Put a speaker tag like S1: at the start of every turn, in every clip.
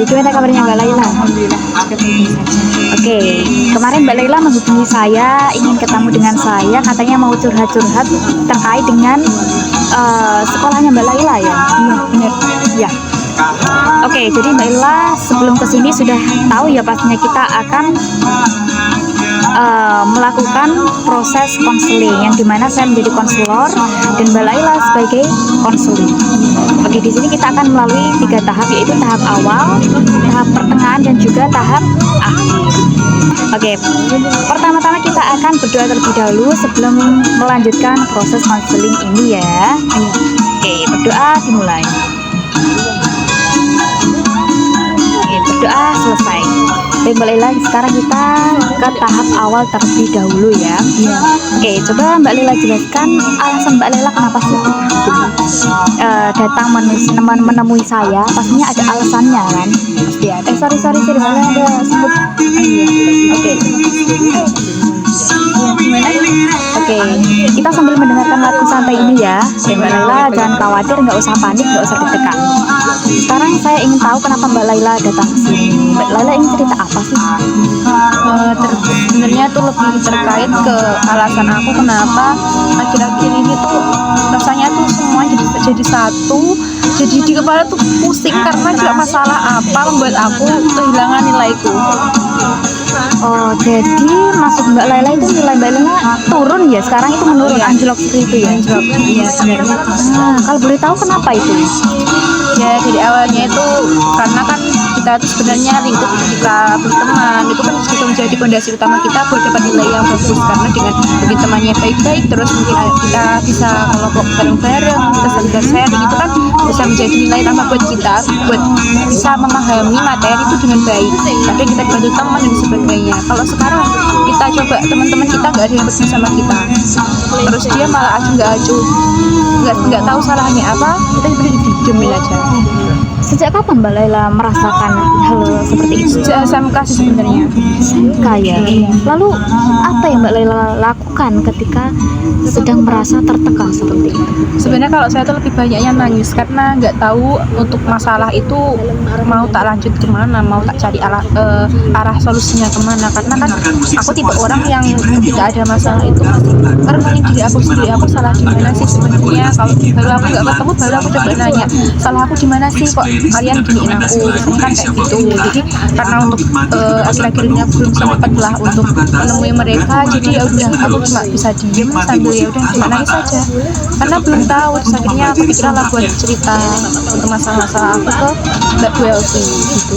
S1: Gimana kabarnya Mbak Laila?
S2: Alhamdulillah juga baik saja.
S1: Oke, kemarin Mbak Laila menghubungi saya, ingin ketemu dengan saya, katanya mau curhat-curhat terkait dengan sekolahnya Mbak Laila ya?
S2: Iya, benar.
S1: Ya. Oke, jadi Mbak Laila sebelum kesini sudah tahu ya pastinya kita akan melakukan proses konseling yang dimana saya menjadi konselor dan Mbak Laila sebagai konseling. Oke, di sini kita akan melalui 3 tahap, yaitu tahap awal, tahap pertengahan, dan juga tahap akhir. Oke, pertama-tama kita akan berdoa terlebih dahulu sebelum melanjutkan proses konseling ini ya. Oke, berdoa dimulai. Oke, berdoa selesai. Baik Mbak Laila, sekarang kita ke tahap awal terlebih dahulu ya. Oke, coba Mbak Laila jelaskan alasan Mbak Laila kenapa sih datang menemui saya. Pastinya ada alasannya kan? Pasti ada. Sorry, boleh ada sebut. Oke.
S2: Gimana?
S1: Oke, kita sambil mendengarkan lagu santai ini ya. Mbak Laila jangan khawatir, nggak usah panik, nggak usah deg-degan. Sekarang saya ingin tahu kenapa Mbak Laila datang ke sini. Mbak Laila ingin cerita apa sih?
S2: Sebenarnya tuh lebih terkait ke alasan aku kenapa akhir-akhir ini tuh rasanya tuh semua jadi satu, jadi di kepala tuh pusing karena juga masalah apa membuat aku kehilangan nilaiku.
S1: Oh, jadi maksud Mbak Laila itu nilai Mbak Laila turun ya? Sekarang itu menurun, anjlok seperti itu ya?
S2: Anjlok, iya benar.
S1: Kalau boleh tahu kenapa itu?
S2: Ya dari awalnya itu karena kan kita itu sebenarnya lingkup ketika berteman itu kan juga menjadi fondasi utama kita buat dapat nilai yang bagus, karena dengan mungkin temannya baik-baik terus mungkin kita bisa kelompok bareng-bareng, kita saling sharing, itu kan bisa menjadi nilai tambah buat kita buat bisa memahami materi itu dengan baik, tapi kita dibantu teman dan sebagainya. Kalau sekarang kita coba teman-teman kita nggak ada yang bersama sama kita, terus dia malah acuh nggak tahu salahnya apa, kita didiemin aja.
S1: Sejak kapan Mbak Laila merasakan hal seperti itu?
S2: Sejak SMK sih sebenarnya.
S1: SMK ya? Lalu apa yang Mbak Laila lakukan ketika sedang merasa tertekan seperti itu?
S2: Sebenarnya kalau saya tuh lebih banyaknya nangis karena nggak tahu untuk masalah itu mau tak lanjut kemana, mau tak cari arah solusinya kemana, karena kan aku tipe orang yang ketika ada masalah itu merenungin diri aku sendiri, aku salah di mana sih sebenarnya. Kalau baru aku nggak ketemu, baru aku coba nanya salah aku di mana sih, kok kalian giniin aku, biasanya kan kayak gitu. Jadi karena untuk akhir-akhir ini aku belum sempat lah untuk menemui mereka, jadi ya udah aku cuma bisa diem sambil ya udah cuma nangis aja karena belum tahu. Terus akhirnya aku pikir lah buat cerita untuk masalah-masalah aku ke Mbak Bu Elvi gitu.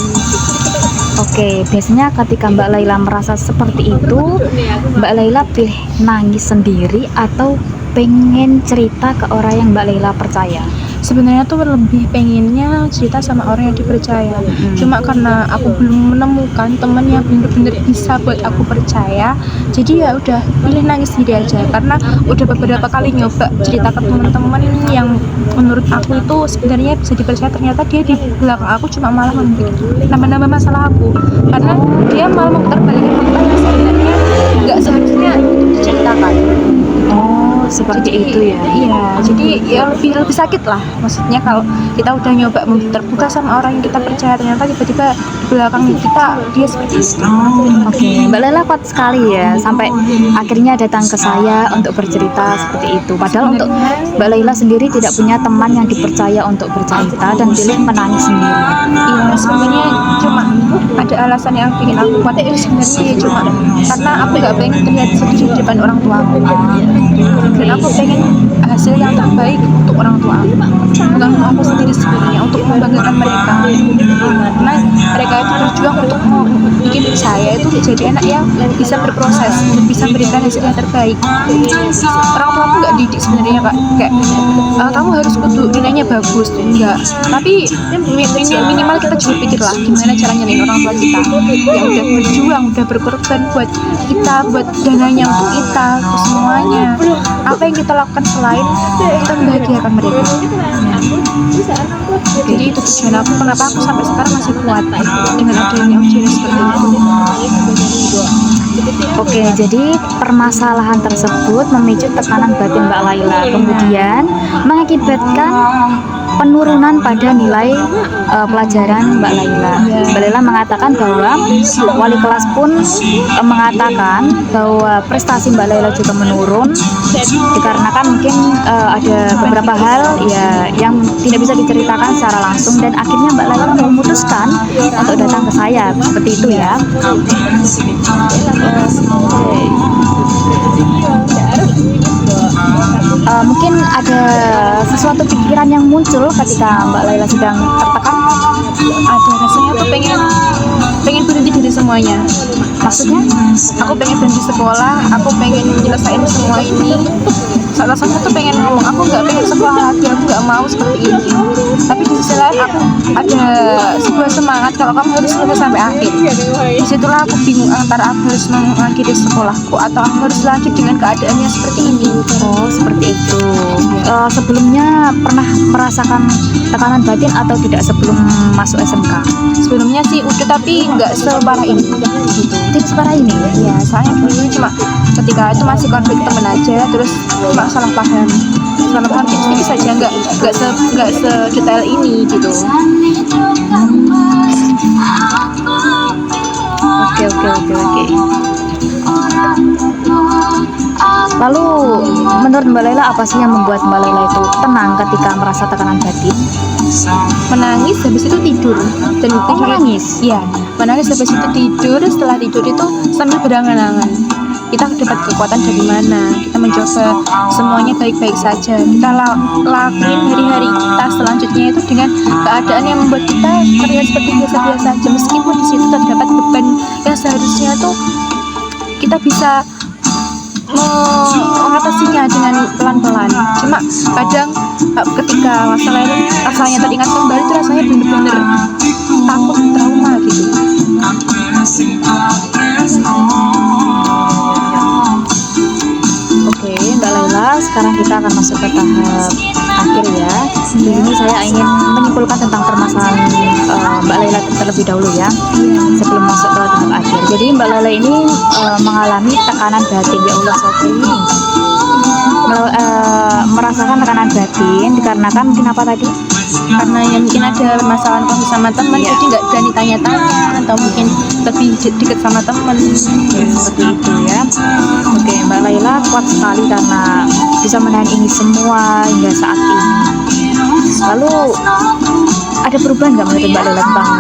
S1: Oke, biasanya ketika Mbak Laila merasa seperti itu, Mbak Laila pilih nangis sendiri atau pengen cerita ke orang yang Mbak Laila percaya?
S2: Sebenarnya tuh lebih pengennya cerita sama orang yang dipercaya, cuma karena aku belum menemukan teman yang bener-bener bisa buat aku percaya, jadi ya udah pilih nangis sendiri aja. Karena udah beberapa kali nyoba cerita ke teman-teman yang menurut aku itu sebenarnya bisa dipercaya, ternyata dia di belakang aku cuma malah nambah-nambah masalah aku, karena dia malah memutar-balikin fakta yang sebenarnya nggak seharusnya itu diceritakan.
S1: Oh, seperti
S2: Jadi,
S1: itu ya?
S2: Iya, jadi ya lebih sakit lah. Maksudnya kalau kita udah nyoba terbuka sama orang yang kita percaya, ternyata tiba-tiba di belakang kita dia seperti itu.
S1: Oke, Mbak Laila kuat sekali ya, sampai akhirnya datang ke saya untuk bercerita seperti itu. Padahal untuk Mbak Laila sendiri tidak punya teman yang dipercaya untuk bercerita dan pilih menangis sendiri.
S2: Iya, sebenarnya cuma ada alasan yang bikin aku kuat itu sebenarnya ya cuma karena aku nggak pengen terlihat sedih di depan orang tua aku, dan aku pengen hasil yang terbaik untuk orang tua aku, bukan untuk aku sendiri sebenarnya, untuk membanggakan mereka, karena mereka itu berjuang untuk bikin saya itu jadi anak yang bisa berproses, bisa memberikan hasil yang terbaik. Orang tua aku nggak didik sebenarnya Kak, kayak kamu harus kudu nilainya bagus, enggak, tapi minimal kita juga pikirlah gimana caranya nyalain orang tua kita yang udah berjuang, udah berkorban buat kita, buat dananya untuk kita, untuk semuanya. Apa yang kita lakukan selain kita membahagiakan mereka. Jadi itu tujuan aku, kenapa aku sampai sekarang masih kuat dengan adanya ujian seperti itu.
S1: Oke, jadi permasalahan tersebut memicu tekanan batin Mbak Laila, kemudian mengakibatkan penurunan pada nilai pelajaran Mbak Laila. Mbak Laila mengatakan bahwa wali kelas pun mengatakan bahwa prestasi Mbak Laila juga menurun dikarenakan mungkin ada beberapa hal ya yang tidak bisa diceritakan secara langsung, dan akhirnya Mbak Laila memutuskan untuk datang ke saya seperti itu ya. Mungkin ada sesuatu pikiran yang muncul ketika Mbak Laila sedang tertekan.
S2: Ada rasanya tuh pengen berhenti dari semuanya.
S1: Maksudnya
S2: Aku pengen berhenti sekolah, aku pengen menyelesaikan semua ini. Rasanya tuh pengen ngomong, aku nggak pengen sekolah lagi, aku nggak mau seperti ini. Tapi di sisi lain aku ada sebuah semangat kalau kamu harus selesai sampai akhir. Disitulah aku bingung antara aku harus mengakhiri sekolahku atau aku harus lanjut dengan keadaannya seperti ini.
S1: oh seperti itu. Sebelumnya pernah merasakan tekanan batin atau tidak sebelum masuk SMK?
S2: Sebelumnya sih udah, tapi nggak separah ini gitu.
S1: Tidak separah ini.
S2: Ya, soalnya dulu cuma ketika itu masih konflik temen aja, terus cuma salah paham tipis-tipis saja, nggak sedetail ini gitu.
S1: Oke. Lalu menurut Mbak Laila apa sih yang membuat Mbak Laila itu tenang ketika merasa tekanan batin?
S2: Menangis, habis itu tidur. Dan tidur
S1: menangis?
S2: Iya, menangis habis itu tidur. Setelah tidur itu sambil berangan-angan, kita dapat kekuatan dari mana, kita mencoba semuanya baik-baik saja, kita lakuin hari-hari kita selanjutnya itu dengan keadaan yang membuat kita terlihat seperti biasa-biasa saja, meskipun di situ terdapat beban yang seharusnya tuh kita bisa mengatasinya dengan pelan-pelan. Cuma kadang ketika masalah itu rasanya teringat kembali, itu rasanya bener-bener takut, trauma gitu.
S1: Oke, Mbak Laila, sekarang kita akan masuk ke tahap akhir ya. Di sini saya ingin menyimpulkan tentang permasalahan Mbak Laila terlebih dahulu ya, sebelum masuk ke tahap akhir. Jadi Mbak Laila ini mengalami tekanan batin, ya Allah Sofi. Merasakan tekanan batin dikarenakan mungkin apa tadi?
S2: Karena ya mungkin ada permasalahan konflik sama teman, jadi nggak berani tanya-tanya, atau mungkin lebih dekat sama teman.
S1: Seperti itu ya. Oke, Mbak Laila kuat sekali karena bisa menahan ini semua hingga saat ini. Lalu ada perubahan nggak menurut Mbak Laila tentang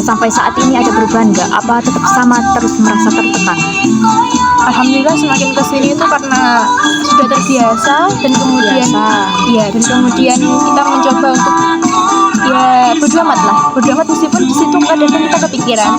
S1: sampai saat ini ada perubahan nggak? Apa tetap sama terus merasa tertekan?
S2: Alhamdulillah semakin kesini itu karena sudah terbiasa, dan kemudian kita mencoba untuk ya bodo amat meskipun di situ kadang kita kepikiran,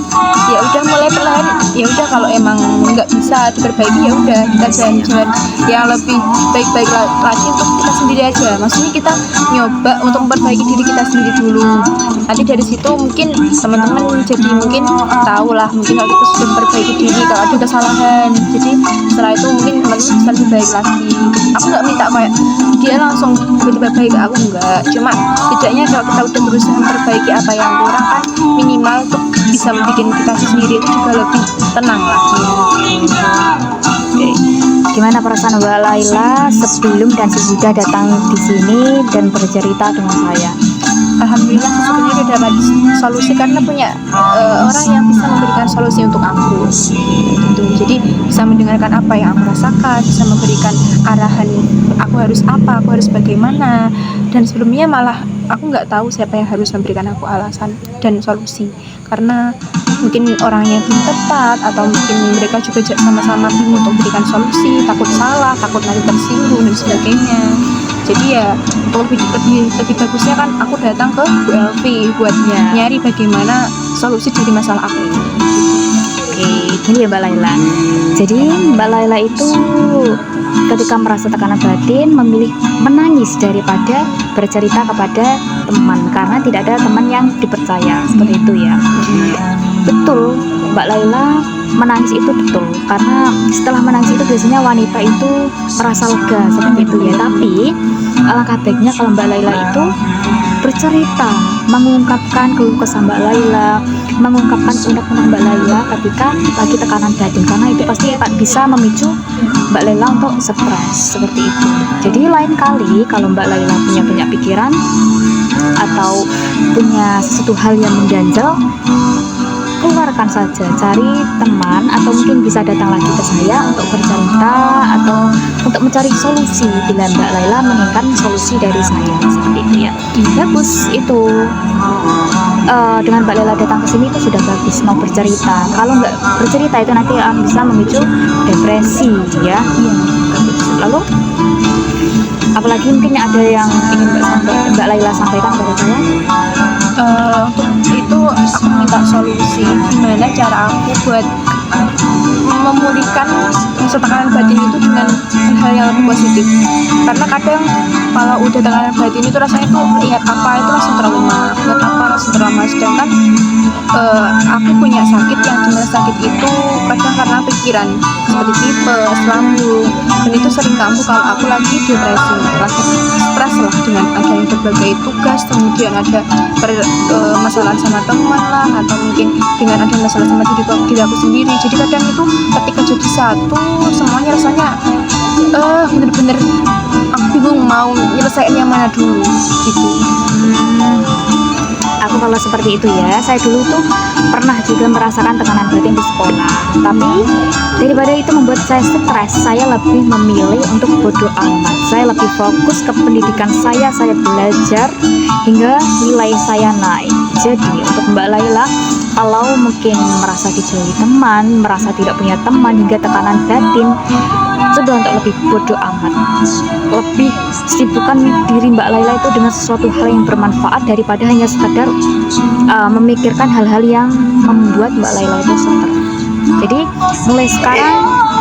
S2: ya udah mulai perlahan, ya udah kalau emang nggak bisa diperbaiki ya udah kita jalan-jalan yang lebih baik-baik lagi untuk kita sendiri aja. Maksudnya kita nyoba untuk memperbaiki diri kita sendiri dulu, nanti dari situ mungkin teman-teman jadi mungkin tahu lah, mungkin kalau kita sudah memperbaiki diri, kalau ada kesalahan, jadi setelah itu mungkin teman-teman bisa lebih baik lagi. Aku nggak minta kayak dia langsung tiba-tiba baik, aku enggak, cuma tidaknya kalau kita udah berusaha memperbaiki apa yang kurang kan, minimal untuk bisa membuat kita sendiri itu juga lebih tenang lah.
S1: Oke. Gimana perasaan Mbak Laila sebelum dan sesudah datang di sini dan bercerita dengan saya?
S2: Alhamdulillah sebenarnya udah dapat solusi karena punya orang yang bisa memberikan solusi untuk aku gitu. Jadi bisa mendengarkan apa yang aku rasakan, bisa memberikan arahan aku harus apa, aku harus bagaimana. Dan sebelumnya malah aku nggak tahu siapa yang harus memberikan aku alasan dan solusi, karena mungkin orangnya belum tepat, atau mungkin mereka juga sama-sama bingung untuk memberikan solusi, takut salah, takut nanti tersinggung dan sebagainya. Jadi ya untuk lebih bagusnya kan aku datang ke Bu Elvi buat nyari bagaimana solusi dari masalah aku ini.
S1: Oke, gini ya Mbak Laila. Jadi Mbak Laila itu ketika merasa tekanan batin memilih menangis daripada bercerita kepada teman, karena tidak ada teman yang dipercaya, seperti itu ya. Betul, Mbak Laila menangis itu betul, karena setelah menangis itu biasanya wanita itu merasa lega seperti itu ya. Tapi alangkah baiknya kalau Mbak Laila itu bercerita, mengungkapkan keluh kesah Mbak Laila, mengungkapkan unek-unek Mbak Laila ketika lagi tekanan batin, karena itu pasti akan bisa memicu Mbak Laila untuk stres seperti itu. Jadi lain kali kalau Mbak Laila punya banyak pikiran atau punya sesuatu hal yang mengganjal, keluarkan saja, cari teman atau mungkin bisa datang lagi ke saya untuk bercerita atau untuk mencari solusi bila Mbak Laila menginginkan solusi dari saya seperti itu ya. Bagus itu. Dengan Mbak Laila datang ke sini itu sudah bagus, mau bercerita. Kalau nggak bercerita itu nanti bisa memicu depresi ya. Bagus. Lalu apalagi mungkin ada yang ingin Mbak Laila sampaikan kepada saya?
S2: Untuk itu aku minta solusi gimana cara aku buat memulihkan rasa tekanan batin itu dengan hal yang lebih positif, karena kadang kalau udah tekanan batin itu rasanya tuh ingat apa itu langsung trauma, ingat apa langsung trauma, sedangkan aku punya sakit yang dimana sakit itu kadang karena pikiran seperti tipes, lambung, dan itu sering kambuh kalau aku lagi depresi, lagi stres lah dengan adanya berbagai tugas, kemudian ada masalah sama teman lah, atau mungkin dengan ada masalah sama diri aku sendiri. Jadi kadang itu ketika jadi satu semuanya rasanya bener-bener aku bingung mau nyelesain yang mana dulu gitu.
S1: Aku kalau seperti itu ya, saya dulu tuh pernah juga merasakan tekanan batin di sekolah. Tapi daripada itu membuat saya stres, saya lebih memilih untuk bodo amat. Saya lebih fokus ke pendidikan saya belajar hingga nilai saya naik. Jadi untuk Mbak Laila, kalau mungkin merasa dijauhi teman, merasa tidak punya teman hingga tekanan batin, coba untuk lebih bodo amat, lebih sibukkan diri Mbak Laila itu dengan sesuatu hal yang bermanfaat daripada hanya sekadar memikirkan hal-hal yang membuat Mbak Laila itu stres. Jadi mulai sekarang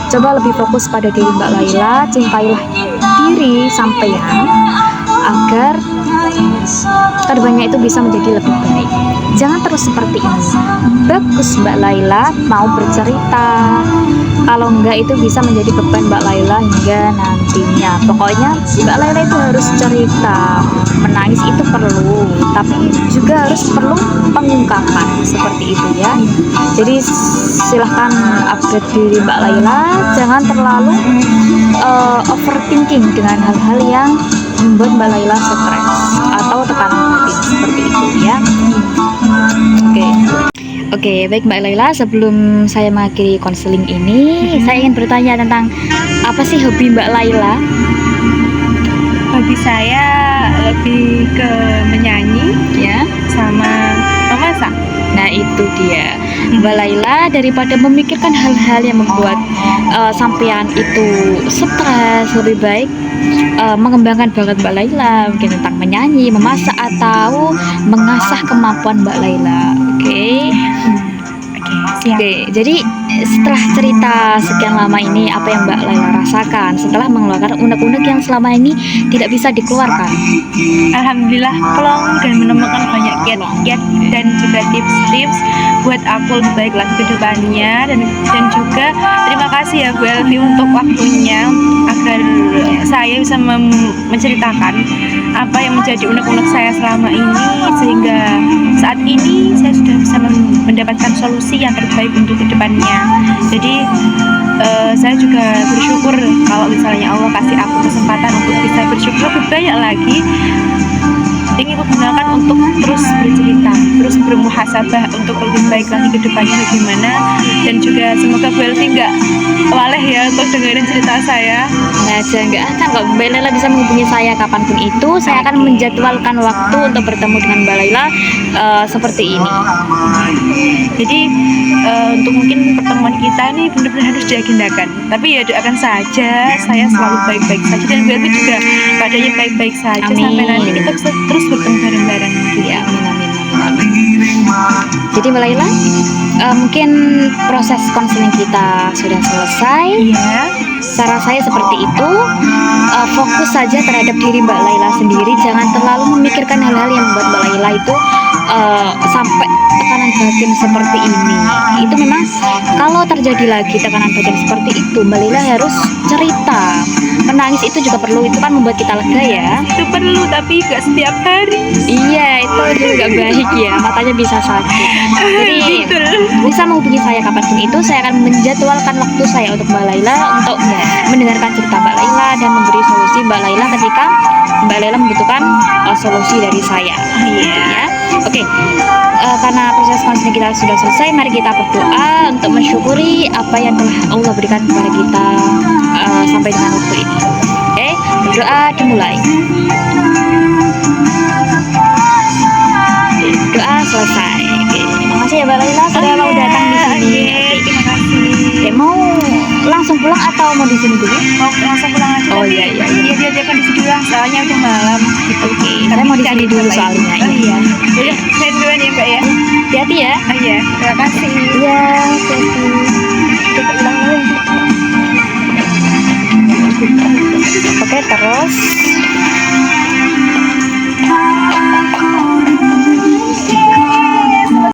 S1: coba lebih fokus pada diri Mbak Laila, cintailah diri sampean agar kedepannya itu bisa menjadi lebih baik. Jangan terus seperti ini. Bagus Mbak Laila mau bercerita, kalau enggak itu bisa menjadi beban Mbak Laila hingga nantinya. Pokoknya Mbak Laila itu harus cerita, menangis itu perlu, tapi juga harus perlu pengungkapan seperti itu ya. Jadi silahkan update diri Mbak Laila, jangan terlalu overthinking dengan hal-hal yang membuat Mbak Laila stres atau tekanan batin seperti itu ya. Oke, baik Mbak Laila, sebelum saya mengakhiri konseling ini, saya ingin bertanya tentang apa sih hobi Mbak Laila?
S2: Hobi saya lebih ke menyanyi
S1: Ya,
S2: sama memasak.
S1: nah itu dia Mbak Laila, daripada memikirkan hal-hal yang membuat sampean itu stres, lebih baik mengembangkan bakat Mbak Laila, mungkin tentang menyanyi, memasak, atau mengasah kemampuan Mbak Laila. Oke, jadi setelah cerita sekian lama ini, apa yang Mbak Laila rasakan setelah mengeluarkan unek-unek yang selama ini tidak bisa dikeluarkan?
S2: Alhamdulillah plong dan menemukan banyak kiat-kiat dan juga tips-tips buat aku lebih baik lagi ke depannya, dan juga terima kasih ya Bu Elvi untuk waktunya agar saya bisa menceritakan apa yang menjadi unek-unek saya selama ini, sehingga saat ini saya sudah bisa mendapatkan solusi yang terbaik untuk kedepannya. Jadi saya juga bersyukur kalau misalnya Allah kasih aku kesempatan untuk bisa bersyukur lebih banyak lagi. Ingin aku gunakan untuk terus bercerita, terus bermuhasabah untuk lebih baik lagi ke depannya bagaimana, dan juga semoga Bu Elvi nggak waleh ya untuk dengerin cerita saya.
S1: Sengaja nggak akan kok. Mbak Laila bisa menghubungi saya kapanpun itu. Saya akan menjadwalkan waktu untuk bertemu dengan Mbak Laila seperti ini.
S2: Jadi untuk mungkin pertemuan kita ini benar-benar harus diagendakan. Tapi ya doakan saja saya selalu baik-baik saja, dan Bu Elvi juga keadaannya baik-baik saja.
S1: Amin.
S2: Sampai nanti kita bisa terus bertemu bareng-bareng.
S1: Ya, amin. Jadi Mbak Laila, mungkin proses konseling kita sudah selesai.
S2: Iya.
S1: Cara saya seperti itu, fokus saja terhadap diri Mbak Laila sendiri, jangan terlalu memikirkan hal-hal yang membuat Mbak Laila itu sampai tekanan batin seperti ini. Itu memang kalau terjadi lagi tekanan batin seperti itu, Mbak Laila harus cerita. Menangis itu juga perlu, itu kan membuat kita lega ya.
S2: Itu perlu, tapi gak setiap hari.
S1: Iya, itu juga baik ya, matanya bisa sakit. Jadi
S2: Betul.
S1: bisa menghubungi saya kapanpun itu, saya akan menjadwalkan waktu saya untuk Mbak Laila untuk mendengarkan cerita Mbak Laila dan memberi solusi Mbak Laila ketika Mbak Laila membutuhkan solusi dari saya. Gitu ya. Oke, karena proses konseling kita sudah selesai, mari kita berdoa untuk mensyukuri apa yang telah Allah berikan kepada kita sampai dengan waktu ini. Oke, berdoa dimulai. Doa selesai. Oke, makasih ya Mbak Laila sudah mau datang di sini.
S2: Terima kasih.
S1: Oke, mau langsung pulang atau mau di sini dulu?
S2: Mau langsung pulang aja.
S1: Oh,
S2: tapi
S1: iya.
S2: Iya, dia kan di sini lah, soalnya udah malam gitu.
S1: Oke, saya mau di sini dulu soalnya.
S2: Oh iya. Jadi saya duluan ya Mbak ya.
S1: Hati-hati ya.
S2: Oh iya, terima kasih.
S1: Iya, hati-hati.
S2: Coba ulang lagi.
S1: Oke, terus